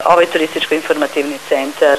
Ovaj turističko-informativni centar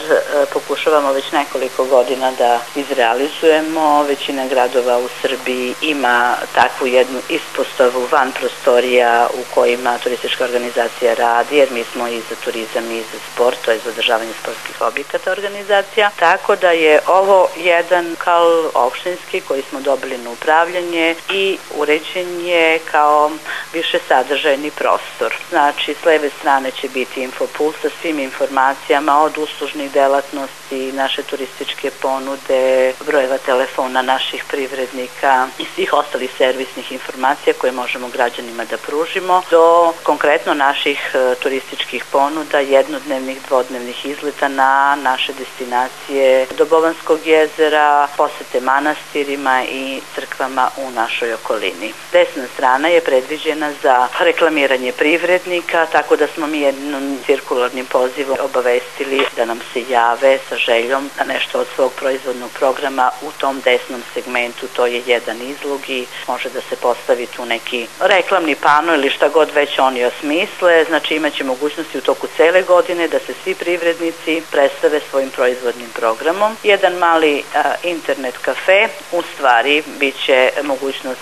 pokušavamo već nekoliko godina da izrealizujemo. Većina gradova u Srbiji ima takvu jednu ispostavu van prostorija u kojima turistička organizacija radi, jer mi smo i za turizam i za sport, to je za održavanje sportskih objekata organizacija. Tako da je ovo jedan kal opštinski koji smo dobili na upravljanje i uređen je kao više sadržajni prostor. Znači, s leve strane će biti infopuls sa svim informacijama od uslužnih delatnosti, naše turističke ponude, brojeva telefona naših privrednika i svih ostalih servisnih informacija koje možemo građanima da pružimo, do konkretno naših turističkih ponuda, jednodnevnih, dvodnevnih izleta na naše destinacije do Bobanskog jezera, posete manastirima i crkvama u našoj okolini. Desna strana je predviđena za reklamiranje privrednika, tako da smo mi jednim cirkularnim pozivom obavestili da nam se jave sa željom da nešto od svog proizvodnog programa u tom desnom segmentu, to je jedan izlog i može da se postavi tu neki reklamni pano ili šta god već oni osmisle. Znači, imaće mogućnosti u toku cele godine da se svi privrednici predstave svojim proizvodnim programom. Jedan mali internet kafe, u stvari biće mogućnost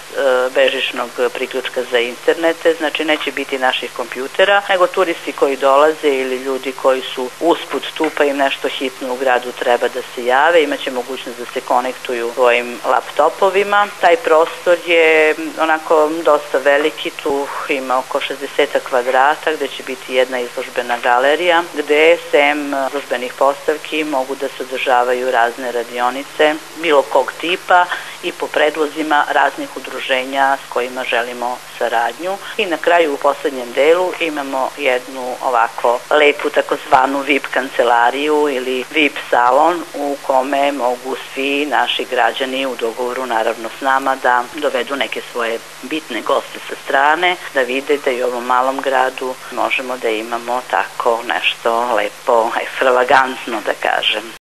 bežičnog priključka za internete, znači neće biti naših kompjutera, nego turisti koji dolaze ili ljudi koji su usput tu pa im nešto hitno u gradu treba da se jave, imaće mogućnost da se konektuju svojim laptopovima. Taj prostor je onako dosta veliki, tu ima oko 60 kvadrata gde će biti jedna izložbena galerija gde sem izložbenih postavki mogu da se održavaju razne radionice bilo kog tipa i po predlozima raznih udruženja s kojima želimo saradnju. I na kraju u poslednjem delu imamo jednu ovako lepu takozvanu VIP kancelariju ili VIP salon u kome mogu svi naši građani u dogovoru naravno s nama da dovedu neke svoje bitne goste sa strane, da vide da i u ovom malom gradu možemo da imamo tako nešto lepo, ekstravagantno da kažem.